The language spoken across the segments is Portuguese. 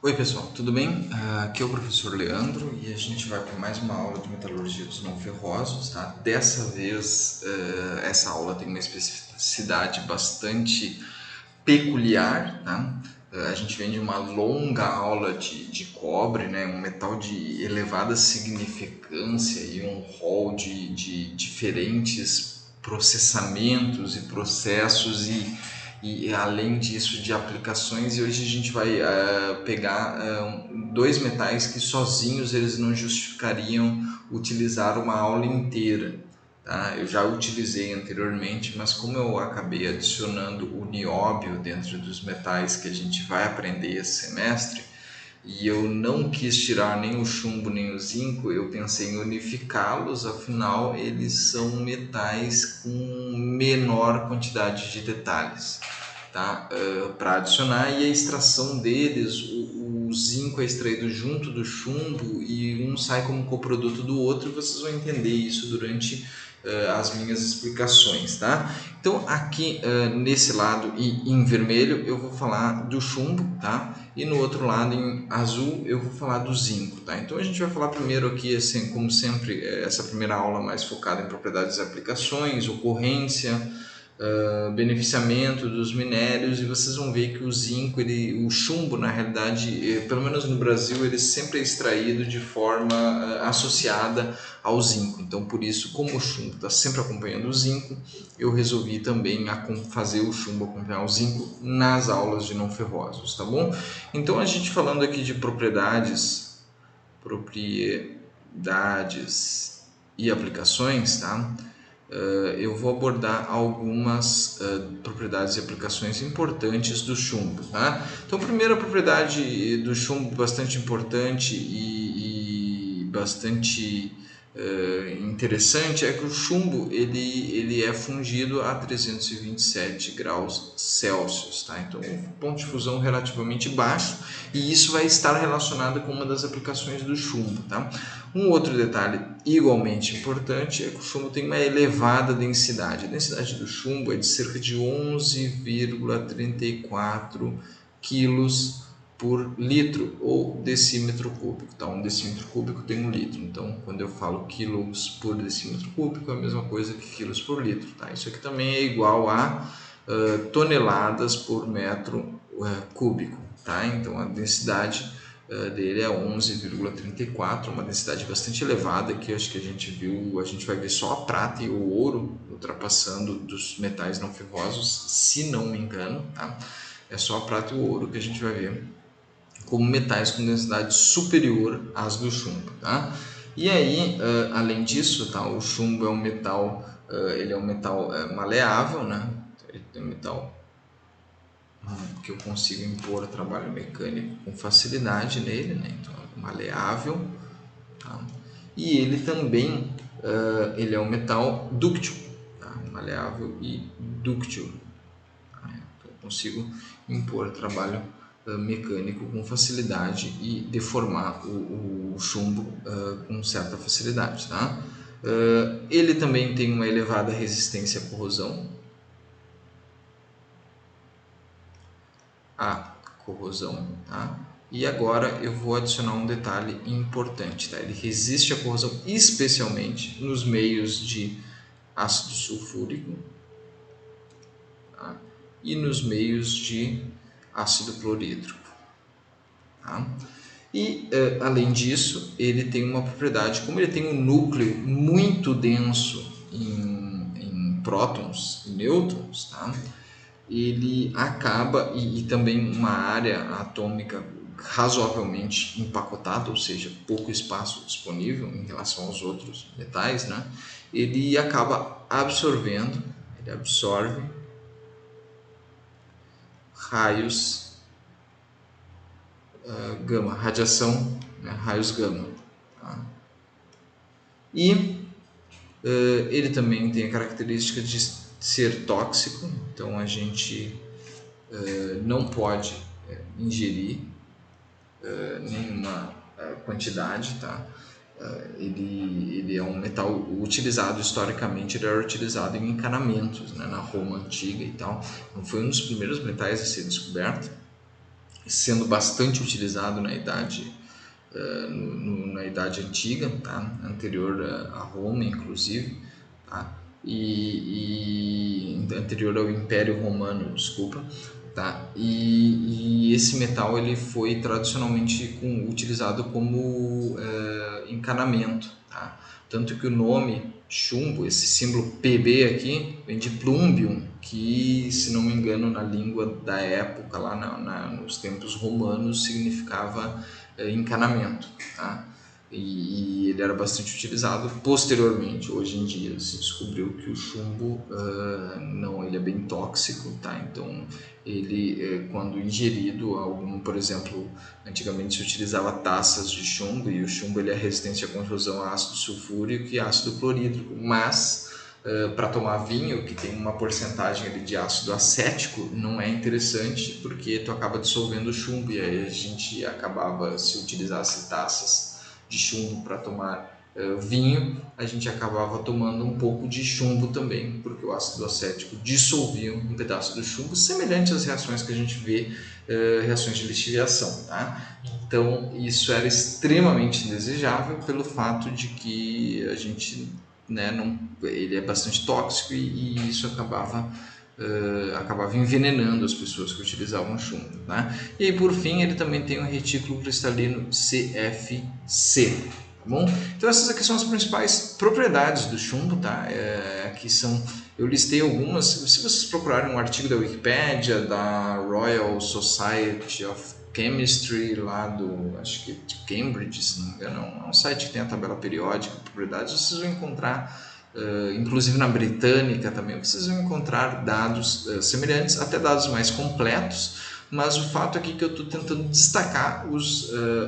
Oi pessoal, tudo bem? Aqui é o professor Leandro e a gente vai para mais uma aula de metalurgia dos não ferrosos, tá? Dessa vez, essa aula tem uma especificidade bastante peculiar, tá? A gente vem de uma longa aula de cobre, né? Um metal de elevada significância e um rol de diferentes processamentos e processos e além disso de aplicações. E hoje a gente vai pegar dois metais que sozinhos eles não justificariam utilizar uma aula inteira. Tá? Eu já utilizei anteriormente, mas como eu acabei adicionando o nióbio dentro dos metais que a gente vai aprender esse semestre, e eu não quis tirar nem o chumbo nem o zinco, eu pensei em unificá-los, afinal eles são metais com menor quantidade de detalhes, tá? Para adicionar, e a extração deles, o zinco é extraído junto do chumbo e um sai como coproduto do outro, e vocês vão entender isso durante as minhas explicações, tá? Então aqui nesse lado e em vermelho eu vou falar do chumbo, tá? E no outro lado em azul eu vou falar do zinco, tá? Então a gente vai falar primeiro aqui, assim, como sempre, essa primeira aula mais focada em propriedades e aplicações, ocorrência, beneficiamento dos minérios, e vocês vão ver que o zinco, o chumbo, na realidade, pelo menos no Brasil, ele sempre é extraído de forma associada ao zinco. Então, por isso, como o chumbo está sempre acompanhando o zinco, eu resolvi também fazer o chumbo acompanhar o zinco nas aulas de não ferrosos, tá bom? Então, a gente falando aqui de propriedades e aplicações, tá? Eu vou abordar algumas propriedades e aplicações importantes do chumbo, tá? Então, a primeira propriedade do chumbo bastante importante e bastante interessante é que o chumbo ele é fundido a 327 graus Celsius, tá? Então, um ponto de fusão relativamente baixo, e isso vai estar relacionado com uma das aplicações do chumbo, tá? Um outro detalhe igualmente importante é que o chumbo tem uma elevada densidade. A densidade do chumbo é de cerca de 11,34 quilos por litro ou decímetro cúbico. Tá? Um decímetro cúbico tem 1 litro. Então, quando eu falo quilos por decímetro cúbico, é a mesma coisa que quilos por litro. Tá? Isso aqui também é igual a toneladas por metro cúbico. Tá? Então, a densidade dele é 11,34, uma densidade bastante elevada, que acho que a gente vai ver só a prata e o ouro ultrapassando dos metais não ferrosos, se não me engano, tá? É só a prata e o ouro que a gente vai ver como metais com densidade superior às do chumbo, tá? E aí, além disso, tá? O chumbo é um metal, ele é um metal maleável, né? Ele é um metal que eu consigo impor trabalho mecânico com facilidade nele, né? Então é maleável, tá? E ele também ele é um metal dúctil, tá? Maleável e dúctil, tá? Então eu consigo impor trabalho mecânico com facilidade e deformar o chumbo com certa facilidade, tá? Ele também tem uma elevada resistência à corrosão, tá? E agora eu vou adicionar um detalhe importante, tá? Ele resiste à corrosão especialmente nos meios de ácido sulfúrico, tá? E nos meios de ácido clorídrico, tá? E além disso, ele tem uma propriedade, como ele tem um núcleo muito denso em prótons e nêutrons, tá? Ele acaba, e também uma área atômica razoavelmente empacotada, ou seja, pouco espaço disponível em relação aos outros metais, né? Ele acaba absorvendo, ele absorve raios gama, radiação, né? Raios gama, tá? E ele também tem a característica de ser tóxico, então a gente não pode ingerir nenhuma quantidade, tá? Ele é um metal utilizado historicamente, ele era utilizado em encanamentos, né, na Roma antiga e tal. Então foi um dos primeiros metais a ser descoberto. sendo bastante utilizado na idade, na idade antiga, tá? Anterior a Roma, inclusive, tá? E anterior ao Império Romano, desculpa, tá? E esse metal ele foi tradicionalmente utilizado como encanamento, tá? Tanto que o nome chumbo, esse símbolo PB aqui, vem de plumbium, que, se não me engano, na língua da época, lá nos tempos romanos, significava encanamento, tá? E ele era bastante utilizado posteriormente. Hoje em dia se descobriu que o chumbo não, ele é bem tóxico, tá? Então ele, quando ingerido, por exemplo, antigamente se utilizava taças de chumbo, e o chumbo ele é resistente à corrosão a ácido sulfúrico e ácido clorídrico, mas para tomar vinho que tem uma porcentagem ali de ácido acético não é interessante, porque tu acaba dissolvendo o chumbo, e aí a gente acabava, se utilizasse taças de chumbo para tomar vinho, a gente acabava tomando um pouco de chumbo também, porque o ácido acético dissolvia um pedaço do chumbo, semelhante às reações que a gente vê, reações de lixiviação, tá? Então isso era extremamente indesejável pelo fato de que a gente, né, ele é bastante tóxico, e isso acabava envenenando as pessoas que utilizavam chumbo, né? E aí, por fim, ele também tem um retículo cristalino CFC, tá bom? Então essas aqui são as principais propriedades do chumbo, tá? Aqui eu listei algumas. Se vocês procurarem um artigo da Wikipédia, da Royal Society of Chemistry, lá acho que de Cambridge, se não me engano, é um site que tem a tabela periódica de propriedades, vocês vão encontrar, inclusive na britânica também, vocês vão encontrar dados semelhantes, até dados mais completos, mas o fato aqui é que eu estou tentando destacar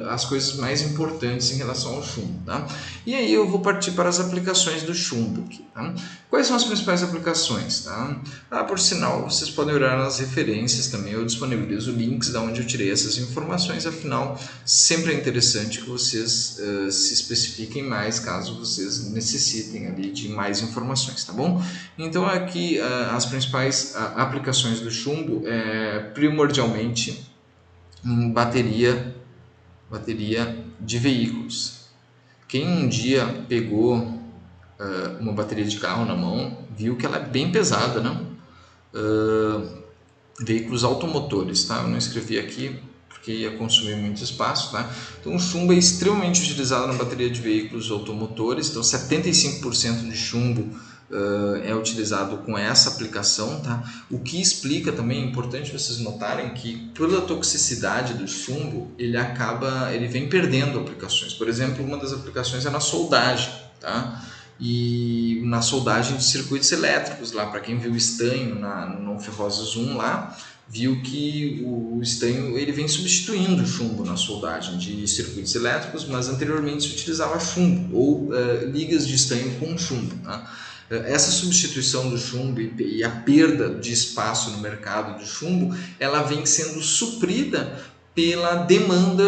as coisas mais importantes em relação ao chumbo, tá? E aí eu vou partir para as aplicações do chumbo aqui, tá? Quais são as principais aplicações, tá? Por sinal, vocês podem olhar nas referências também, eu disponibilizo links de onde eu tirei essas informações, afinal, sempre é interessante que vocês se especifiquem mais, caso vocês necessitem ali de mais informações, tá bom? Então aqui as principais aplicações do chumbo primordialmente em bateria de veículos. Quem um dia pegou uma bateria de carro na mão viu que ela é bem pesada, né? Veículos automotores, tá? Eu não escrevi aqui porque ia consumir muito espaço, tá? Então o chumbo é extremamente utilizado na bateria de veículos automotores, então 75% de chumbo é utilizado com essa aplicação, tá? O que explica também, é importante vocês notarem que pela toxicidade do chumbo, ele vem perdendo aplicações. Por exemplo, uma das aplicações é na soldagem, tá? E na soldagem de circuitos elétricos, lá para quem viu o estanho no Ferrozes 1 lá, viu que o estanho ele vem substituindo o chumbo na soldagem de circuitos elétricos, mas anteriormente se utilizava chumbo ou ligas de estanho com chumbo, tá? Essa substituição do chumbo e a perda de espaço no mercado de chumbo, ela vem sendo suprida pela demanda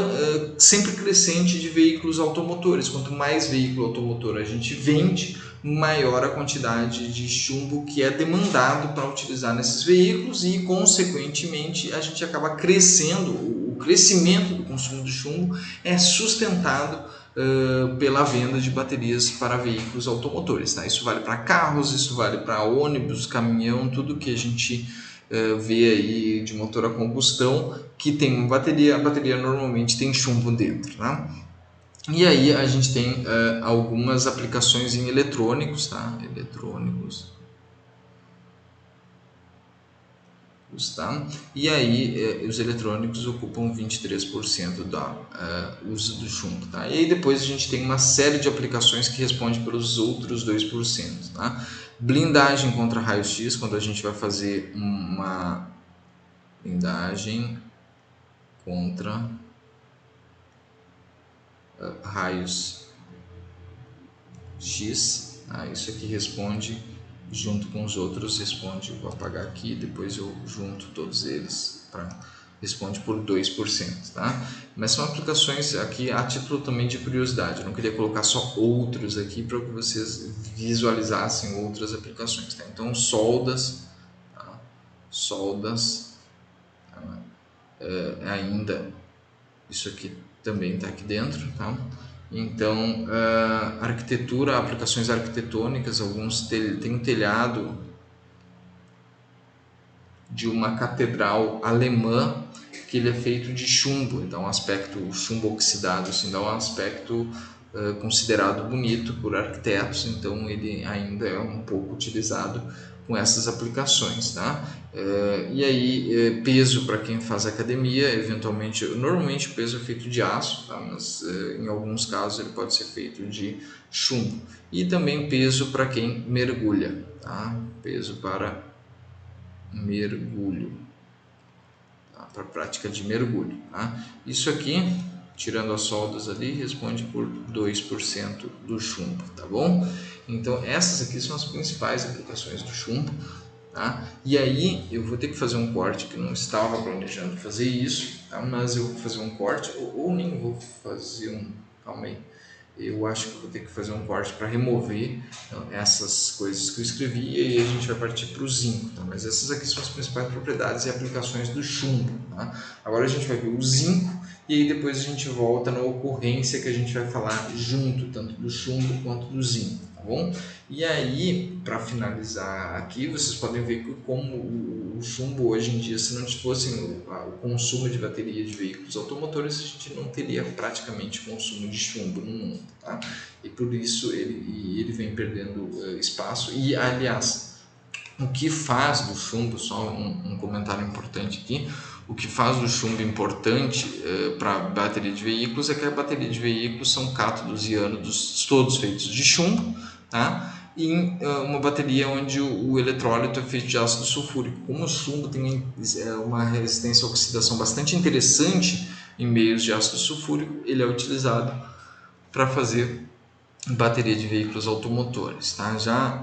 sempre crescente de veículos automotores. Quanto mais veículo automotor a gente vende, maior a quantidade de chumbo que é demandado para utilizar nesses veículos, e consequentemente a gente acaba crescendo. O crescimento do consumo de chumbo é sustentado pela venda de baterias para veículos automotores, tá? Isso vale para carros, isso vale para ônibus, caminhão, tudo que a gente vê aí de motor a combustão que tem uma bateria, a bateria normalmente tem chumbo dentro, tá? E aí a gente tem algumas aplicações em eletrônicos, tá? Tá? E aí os eletrônicos ocupam 23% do uso do chumbo, tá? E aí depois a gente tem uma série de aplicações que respondem pelos outros 2%, tá? Blindagem contra raios-x, quando a gente vai fazer uma blindagem contra raios X, isso aqui responde junto com os outros, vou apagar aqui, depois eu junto todos eles, responde por 2%, tá? Mas são aplicações aqui a título também de curiosidade, eu não queria colocar só outros aqui para que vocês visualizassem outras aplicações, tá? Então soldas, tá? ainda, isso aqui também está aqui dentro, tá? Então, arquitetura, aplicações arquitetônicas, alguns tem um telhado de uma catedral alemã que ele é feito de chumbo, então um aspecto chumbo oxidado, assim, dá um aspecto considerado bonito por arquitetos, então ele ainda é um pouco utilizado com essas aplicações, tá? E aí, peso para quem faz academia, eventualmente, normalmente o peso é feito de aço, tá? Mas em alguns casos ele pode ser feito de chumbo. E também peso para quem mergulha, tá? Peso para mergulho, tá? Para prática de mergulho, tá? Isso aqui, tirando as soldas ali, responde por 2% do chumbo, tá bom? Então essas aqui são as principais aplicações do chumbo, tá? E aí eu vou ter que fazer um corte, que não estava planejando fazer isso, tá? Mas eu vou fazer um corte, ou nem vou fazer um, calma aí, eu acho que eu vou ter que fazer um corte para remover essas coisas que eu escrevi e aí a gente vai partir para o zinco, tá? Mas essas aqui são as principais propriedades e aplicações do chumbo, tá? Agora a gente vai ver o zinco e aí depois a gente volta na ocorrência que a gente vai falar junto, tanto do chumbo quanto do zinco, tá bom? E aí, para finalizar aqui, vocês podem ver que como o chumbo hoje em dia, se não fosse o consumo de bateria de veículos automotores, a gente não teria praticamente consumo de chumbo no mundo, tá? E por isso ele vem perdendo espaço. E, aliás, o que faz do chumbo, só um comentário importante aqui, o que faz do chumbo importante para bateria de veículos é que a bateria de veículos são cátodos e ânodos todos feitos de chumbo, tá? Em uma bateria onde o eletrólito é feito de ácido sulfúrico. Como o chumbo tem uma resistência à oxidação bastante interessante em meios de ácido sulfúrico, ele é utilizado para fazer bateria de veículos automotores, tá? Já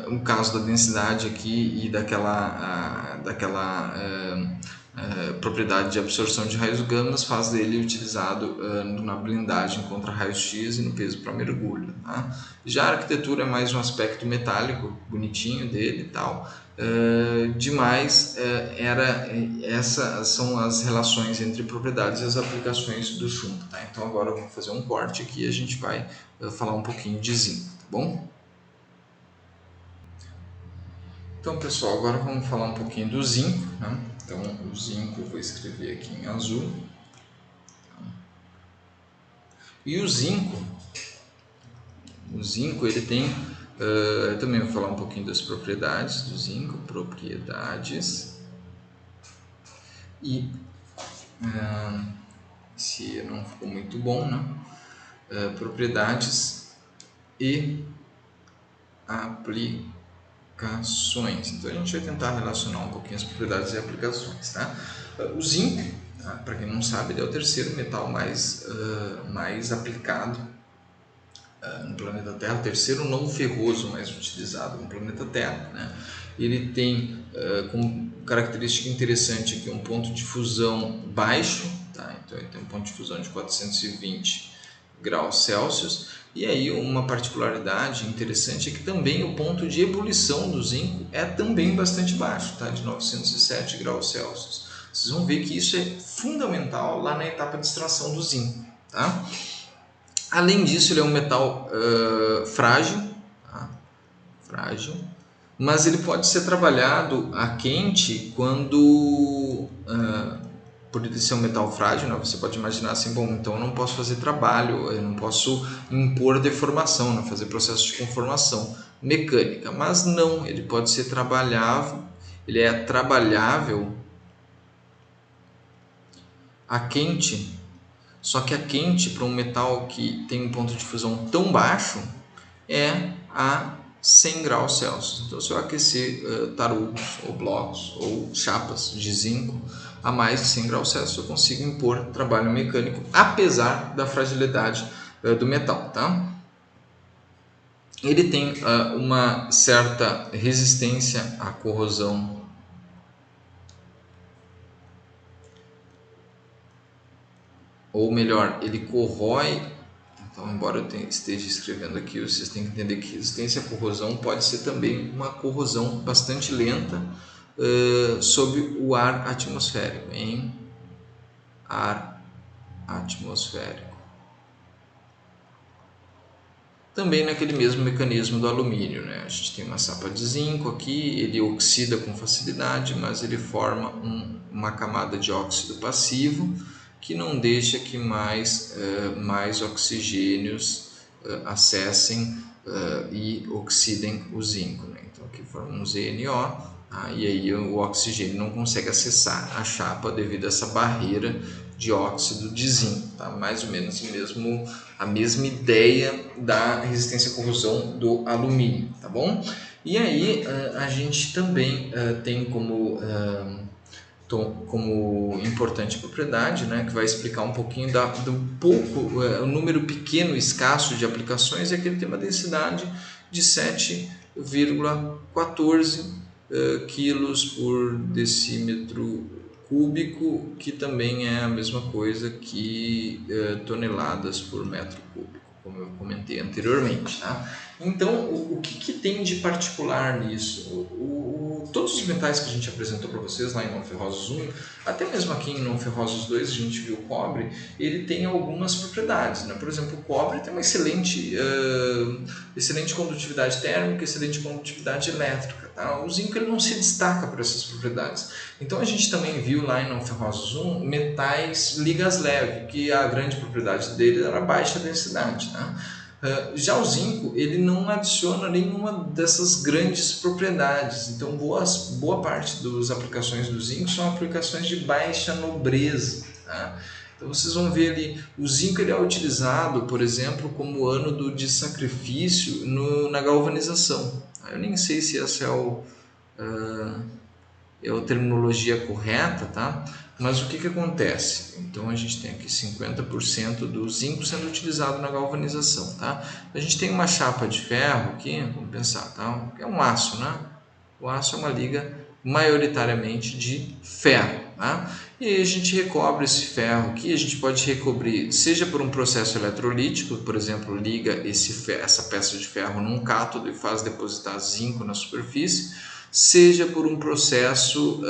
o caso da densidade aqui e daquela propriedade de absorção de raios gamas faz dele utilizado na blindagem contra raios X e no peso para mergulho, tá? Já a arquitetura é mais um aspecto metálico bonitinho dele e tal. Demais essas são as relações entre propriedades e as aplicações do chumbo, tá? Então agora eu vou fazer um corte aqui e a gente vai falar um pouquinho de zinco, tá bom? Então pessoal, agora vamos falar um pouquinho do zinco, né? Então o zinco eu vou escrever aqui em azul. E o zinco ele tem, também vou falar um pouquinho das propriedades do zinco, propriedades. E se não ficou muito bom, né? Propriedades e aplicações. Então a gente vai tentar relacionar um pouquinho as propriedades e aplicações, tá? O zinco, tá? Para quem não sabe, ele é o terceiro metal mais aplicado no planeta Terra, o terceiro não ferroso mais utilizado no planeta Terra, né? Ele tem como característica interessante aqui um ponto de fusão baixo, tá? Então ele tem um ponto de fusão de 420 graus Celsius. E aí uma particularidade interessante é que também o ponto de ebulição do zinco é também bastante baixo, tá? De 907 graus Celsius. Vocês vão ver que isso é fundamental lá na etapa de extração do zinco, tá? Além disso, ele é um metal frágil, tá? Frágil, mas ele pode ser trabalhado a quente quando, por ele ser um metal frágil, né, você pode imaginar assim, bom, então eu não posso fazer trabalho, eu não posso impor deformação, né, fazer processo de conformação mecânica, mas não, ele pode ser trabalhável, ele é trabalhável a quente. Só que a quente para um metal que tem um ponto de fusão tão baixo é a 100 graus Celsius. Então, se eu aquecer tarugos ou blocos ou chapas de zinco a mais de 100 graus Celsius, eu consigo impor trabalho mecânico, apesar da fragilidade do metal, tá? Ele tem uma certa resistência à corrosão, ou melhor, ele corrói. Então, embora eu esteja escrevendo aqui, vocês têm que entender que resistência à corrosão pode ser também uma corrosão bastante lenta sob o ar atmosférico, em ar atmosférico. Também naquele mesmo mecanismo do alumínio, né? A gente tem uma chapa de zinco aqui, ele oxida com facilidade, mas ele forma uma camada de óxido passivo que não deixa que mais oxigênios acessem e oxidem o zinco, né? Então aqui forma um ZNO, e aí o oxigênio não consegue acessar a chapa devido a essa barreira de óxido de zinco, tá? Mais ou menos a mesma ideia da resistência à corrosão do alumínio, tá bom? E aí a gente também tem como importante propriedade, né, que vai explicar um pouquinho o número pequeno, escasso de aplicações, é que ele tem uma densidade de 7,14 quilos por decímetro cúbico, que também é a mesma coisa que toneladas por metro cúbico, como eu comentei anteriormente, tá? Então, o que tem de particular nisso? Todos os metais que a gente apresentou para vocês lá em Não Ferrosos 1, até mesmo aqui em Não Ferrosos 2 a gente viu o cobre, ele tem algumas propriedades, né? Por exemplo, o cobre tem uma excelente condutividade térmica, excelente condutividade elétrica, tá? O zinco ele não se destaca por essas propriedades. Então a gente também viu lá em Não Ferrosos 1 metais ligas leve, que a grande propriedade dele era baixa densidade, tá? Já o zinco ele não adiciona nenhuma dessas grandes propriedades, então boa parte das aplicações do zinco são aplicações de baixa nobreza, tá? Então vocês vão ver ali, o zinco ele é utilizado, por exemplo, como ânodo de sacrifício na galvanização. Eu nem sei se essa é a terminologia correta, tá? Mas o que acontece? Então a gente tem aqui 50% do zinco sendo utilizado na galvanização, tá? A gente tem uma chapa de ferro aqui, vamos pensar, tá? É um aço, né? O aço é uma liga maioritariamente de ferro, tá? E aí a gente recobre esse ferro aqui, a gente pode recobrir, seja por um processo eletrolítico, por exemplo, liga essa peça de ferro num cátodo e faz depositar zinco na superfície, seja por um processo,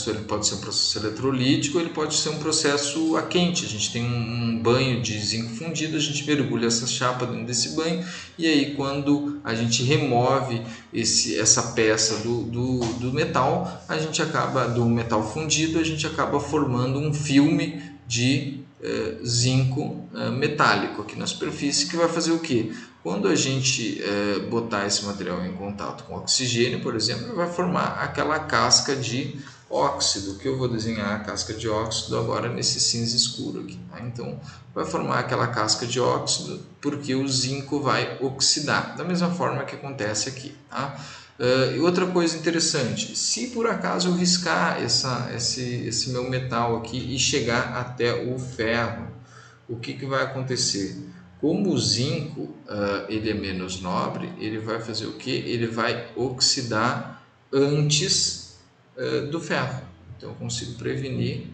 ele pode ser um processo eletrolítico, ele pode ser um processo a quente. A gente tem um banho de zinco fundido, a gente mergulha essa chapa dentro desse banho, e aí quando a gente remove essa peça do metal, do metal fundido, a gente acaba formando um filme de zinco metálico aqui na superfície, que vai fazer o quê? Quando a gente botar esse material em contato com oxigênio, por exemplo, vai formar aquela casca de óxido, que eu vou desenhar a casca de óxido agora nesse cinza escuro aqui, tá? Então vai formar aquela casca de óxido porque o zinco vai oxidar, da mesma forma que acontece aqui, tá? E outra coisa interessante, se por acaso eu riscar esse meu metal aqui e chegar até o ferro, o que vai acontecer? Como o zinco ele é menos nobre, ele vai fazer o que? Ele vai oxidar antes do ferro. Então eu consigo prevenir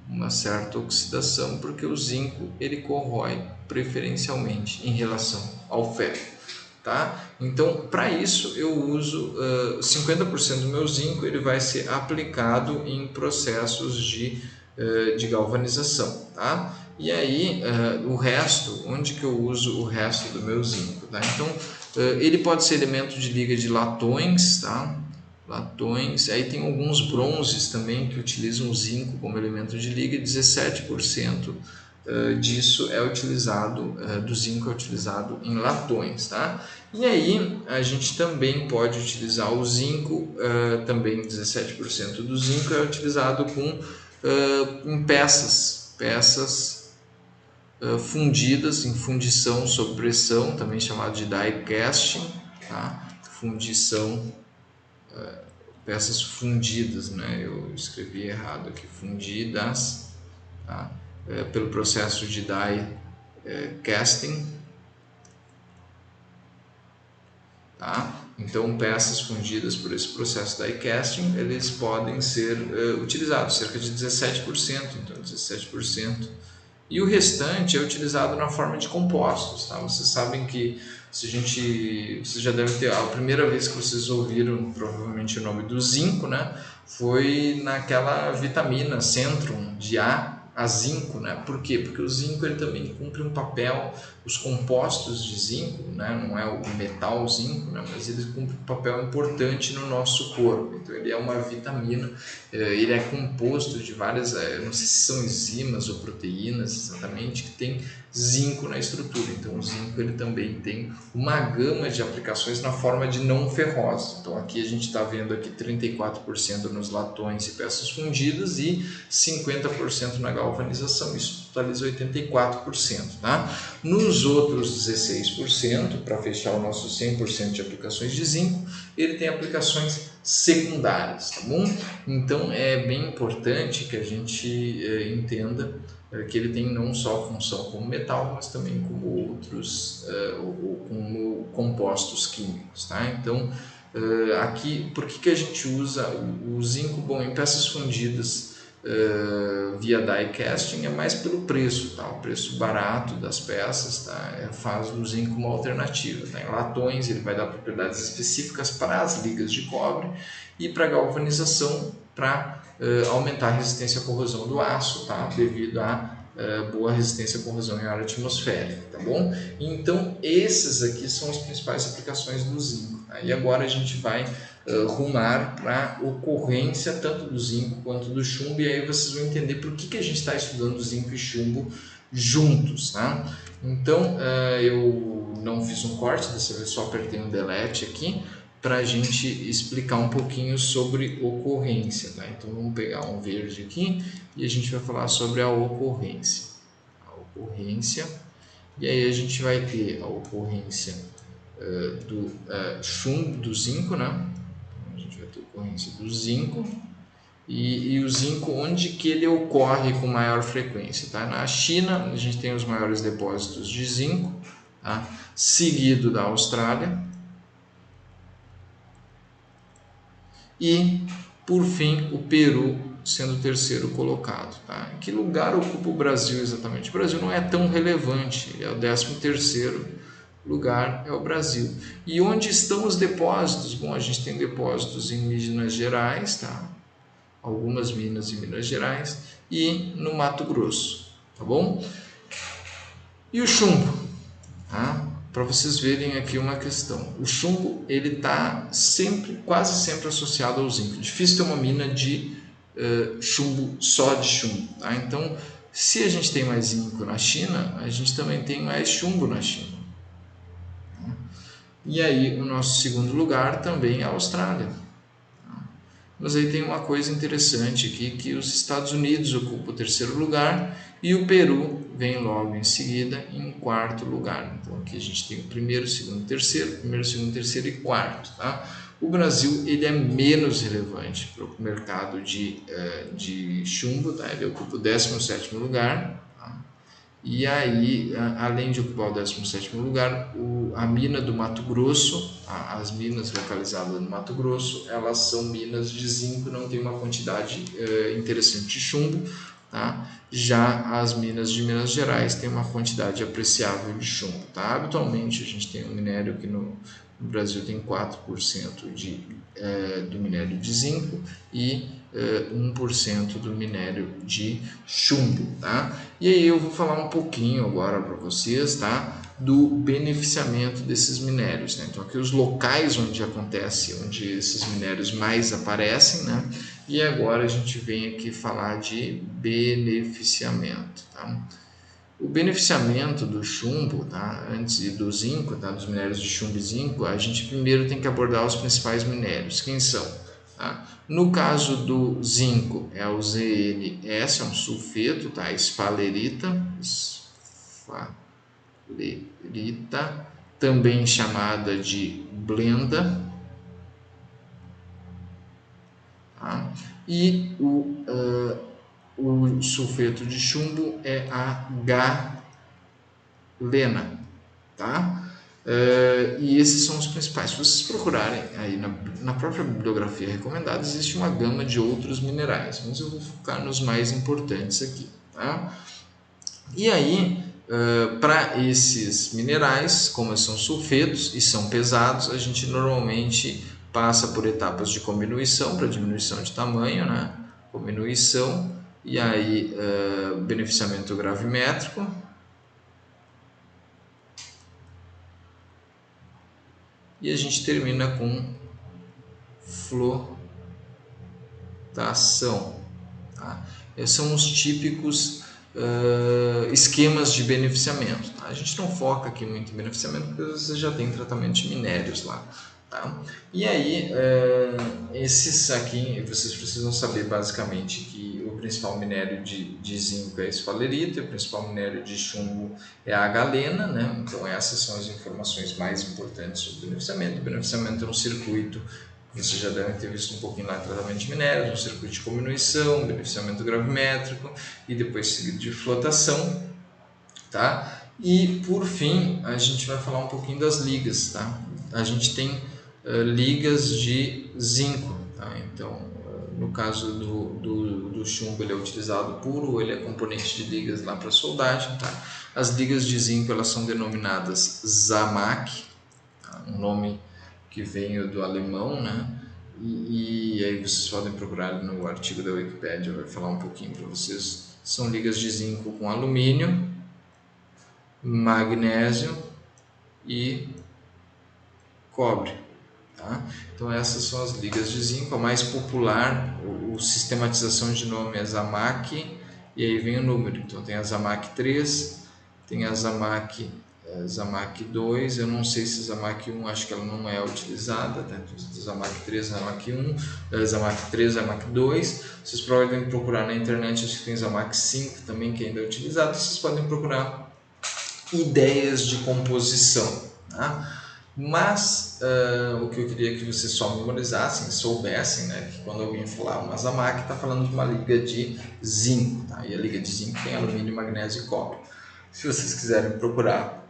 uma certa oxidação, porque o zinco ele corrói preferencialmente em relação ao ferro, tá? Então para isso eu uso 50% do meu zinco, ele vai ser aplicado em processos de galvanização, tá? E aí o resto, onde que eu uso o resto do meu zinco, tá? Então ele pode ser elemento de liga de latões, tá? Latões, aí tem alguns bronzes também que utilizam o zinco como elemento de liga, 17% disso é utilizado, do zinco é utilizado em latões, tá? E aí a gente também pode utilizar o zinco, também 17% do zinco é utilizado em peças fundidas em fundição sob pressão, também chamado de die casting, tá? Fundição, peças fundidas, né? Eu escrevi errado aqui, fundidas, tá? Pelo processo de die casting, tá? Então peças fundidas por esse processo die casting, eles podem ser utilizados, cerca de 17%, então 17%. E o restante é utilizado na forma de compostos, tá? Vocês sabem que vocês já devem ter, a primeira vez que vocês ouviram provavelmente o nome do zinco, né? foi naquela vitamina Centrum de a zinco, né? Por quê? Porque o zinco ele também cumpre um papel, os compostos de zinco, né? Não é o metal zinco, né? Mas ele cumpre um papel importante no nosso corpo. Então ele é uma vitamina, ele é composto de várias, não sei se são enzimas ou proteínas exatamente, que tem zinco na estrutura. Então o zinco ele também tem uma gama de aplicações na forma de não ferrosa. Então aqui a gente está vendo aqui 34% nos latões e peças fundidas e 50% na galvanização. Isso totaliza 84%. Tá? Nos outros 16%, para fechar o nosso 100% de aplicações de zinco, ele tem aplicações secundárias, tá bom? Então é bem importante que a gente entenda que ele tem não só função como metal, mas também como outros, como compostos químicos, tá? Então, aqui, por que a gente usa o zinco? Bom, em peças fundidas via die casting é mais pelo preço, tá? O preço barato das peças, tá? Faz o zinco uma alternativa, tá? Em latões ele vai dar propriedades específicas para as ligas de cobre e para galvanização para aumentar a resistência à corrosão do aço, tá? Devido à boa resistência à corrosão em ar atmosférica, tá bom? Então esses aqui são as principais aplicações do zinco, tá? E agora a gente vai rumar para ocorrência tanto do zinco quanto do chumbo, e aí vocês vão entender por que a gente está estudando zinco e chumbo juntos, tá? Então eu não fiz um corte, dessa vez só apertei um delete aqui para a gente explicar um pouquinho sobre ocorrência, tá? Então vamos pegar um verde aqui e a gente vai falar sobre a ocorrência. E aí a gente vai ter a ocorrência do chumbo, do zinco, né? A gente vai ter a ocorrência do zinco e o zinco, onde que ele ocorre com maior frequência, tá? Na China a gente tem os maiores depósitos de zinco, tá? Seguido da Austrália e, por fim, o Peru sendo o terceiro colocado. Tá? Em que lugar ocupa o Brasil exatamente? O Brasil não é tão relevante, ele é o 13º lugar, é o Brasil. E onde estão os depósitos? Bom, a gente tem depósitos em Minas Gerais, tá? Algumas minas em Minas Gerais e no Mato Grosso, tá bom? E o chumbo, tá? Para vocês verem aqui uma questão. O chumbo ele está sempre, quase sempre associado ao zinco. Difícil ter uma mina de chumbo só de chumbo. Tá? Então, se a gente tem mais zinco na China, a gente também tem mais chumbo na China. E aí o nosso segundo lugar também é a Austrália. Mas aí tem uma coisa interessante aqui, que os Estados Unidos ocupam o terceiro lugar e o Peru vem logo em seguida em quarto lugar. Então aqui a gente tem o primeiro, segundo, terceiro e quarto. Tá? O Brasil ele é menos relevante para o mercado de chumbo, tá? Ele ocupa o 17º lugar. Tá? E aí, além de ocupar o 17º lugar, a mina do Mato Grosso, as minas localizadas no Mato Grosso, elas são minas de zinco, não tem uma quantidade interessante de chumbo. Tá? Já as minas de Minas Gerais têm uma quantidade apreciável de chumbo. Tá? Habitualmente a gente tem um minério que no Brasil tem 4% do minério de zinco e 1% do minério de chumbo. Tá? E aí eu vou falar um pouquinho agora para vocês, tá? Do beneficiamento desses minérios, né? Então aqui os locais onde esses minérios mais aparecem, né? E agora a gente vem aqui falar de beneficiamento, tá? O beneficiamento do chumbo, tá? Antes do zinco, tá? Dos minérios de chumbo e zinco, a gente primeiro tem que abordar os principais minérios. Quem são? Tá? No caso do zinco, é o ZNS, é um sulfeto, tá? Esfalerita, também chamada de blenda, tá? E o sulfeto de chumbo é a galena, tá? E esses são os principais. Se vocês procurarem aí na própria bibliografia recomendada, existe uma gama de outros minerais, mas eu vou focar nos mais importantes aqui, tá? E aí, para esses minerais, como são sulfetos e são pesados, a gente normalmente passa por etapas de cominuição para diminuição de tamanho, né? Cominuição, e aí beneficiamento gravimétrico, e a gente termina com flotação. Tá? Esses são os típicos esquemas de beneficiamento. Tá? A gente não foca aqui muito em beneficiamento porque você já tem tratamento de minérios lá. Tá? E aí, esses aqui, vocês precisam saber basicamente que o principal minério de zinco é a esfalerita, o principal minério de chumbo é a galena, né? Então essas são as informações mais importantes sobre o beneficiamento. O beneficiamento é um circuito, vocês já devem ter visto um pouquinho lá, tratamento de minérios, um circuito de cominuição, beneficiamento gravimétrico e depois seguido de flotação, tá? E por fim, a gente vai falar um pouquinho das ligas, tá? A gente tem ligas de zinco, tá? Então, no caso do chumbo, ele é utilizado puro, ele é componente de ligas lá para soldagem, tá? As ligas de zinco, elas são denominadas Zamac, tá? Um nome que vem do alemão, né? E aí vocês podem procurar no artigo da Wikipedia, vai falar um pouquinho para vocês. São ligas de zinco com alumínio, magnésio e cobre. Tá? Então essas são as ligas de zinco. A mais popular, o sistematização de nome é Zamac, e aí vem o número. Então tem a Zamac 3, tem a Zamac 2, eu não sei se Zamac 1, acho que ela não é utilizada, tá? Então, Zamac 3, Zamac 1, Zamac 3, Zamac 2, vocês podem procurar na internet, acho que tem Zamac 5 também, que ainda é utilizado, vocês podem procurar ideias de composição, tá? Mas o que eu queria que vocês só memorizassem, soubessem, né, que quando alguém falar uma Zamac, está falando de uma liga de zinco, tá? E a liga de zinco tem alumínio, magnésio e cobre. Se vocês quiserem procurar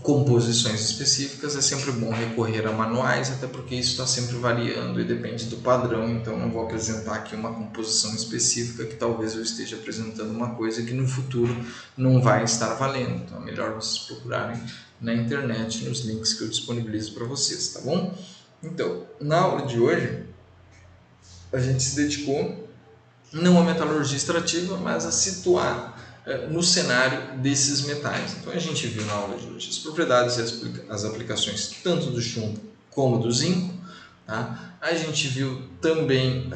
composições específicas, é sempre bom recorrer a manuais, até porque isso está sempre variando e depende do padrão, então não vou apresentar aqui uma composição específica que talvez eu esteja apresentando uma coisa que no futuro não vai estar valendo, então é melhor vocês procurarem na internet, nos links que eu disponibilizo para vocês, tá bom? Então, na aula de hoje, a gente se dedicou não à metalurgia extrativa, mas a situar no cenário desses metais. Então a gente viu na aula de hoje as propriedades e as aplicações tanto do chumbo como do zinco. Tá? A gente viu também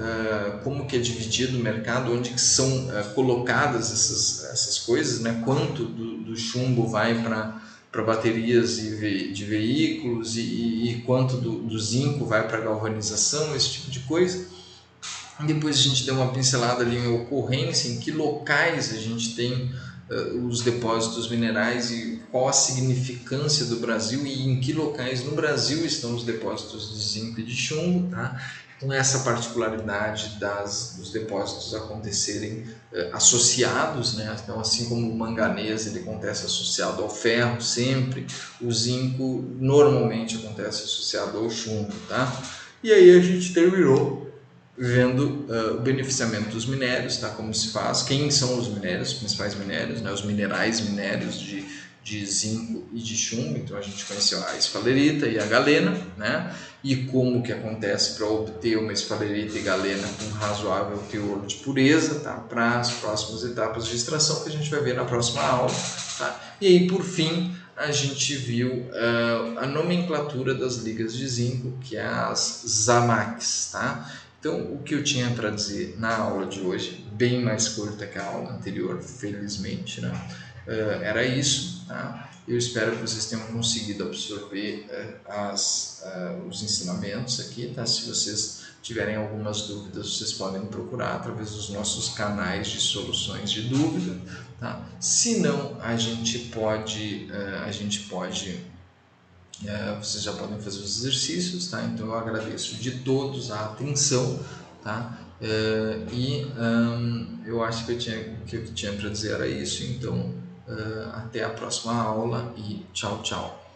como que é dividido o mercado, onde que são colocadas essas coisas, né? Quanto do chumbo vai para baterias de veículos e quanto do zinco vai para galvanização, esse tipo de coisa. Depois a gente deu uma pincelada ali em ocorrência, em que locais a gente tem os depósitos minerais e qual a significância do Brasil e em que locais no Brasil estão os depósitos de zinco e de chumbo. Tá? Então essa particularidade dos depósitos acontecerem associados, né? Então assim como o manganês ele acontece associado ao ferro sempre, o zinco normalmente acontece associado ao chumbo. Tá? E aí a gente terminou vendo o beneficiamento dos minérios, tá? Como se faz, quem são os minérios, os principais minérios, né? Os minerais minérios de zinco e de chumbo. Então a gente conheceu a esfalerita e a galena, né? E como que acontece para obter uma esfalerita e galena com razoável teor de pureza, tá? Para as próximas etapas de extração que a gente vai ver na próxima aula, tá? E aí por fim a gente viu a nomenclatura das ligas de zinco, que é as Zamacs, tá? Então, o que eu tinha para dizer na aula de hoje, bem mais curta que a aula anterior, felizmente, né? Era isso. Tá? Eu espero que vocês tenham conseguido absorver os ensinamentos aqui. Tá? Se vocês tiverem algumas dúvidas, vocês podem procurar através dos nossos canais de soluções de dúvida. Tá? Se não, a gente pode vocês já podem fazer os exercícios, tá? Então eu agradeço de todos a atenção, tá? Eu acho que o que eu tinha para dizer era isso, então até a próxima aula e tchau, tchau.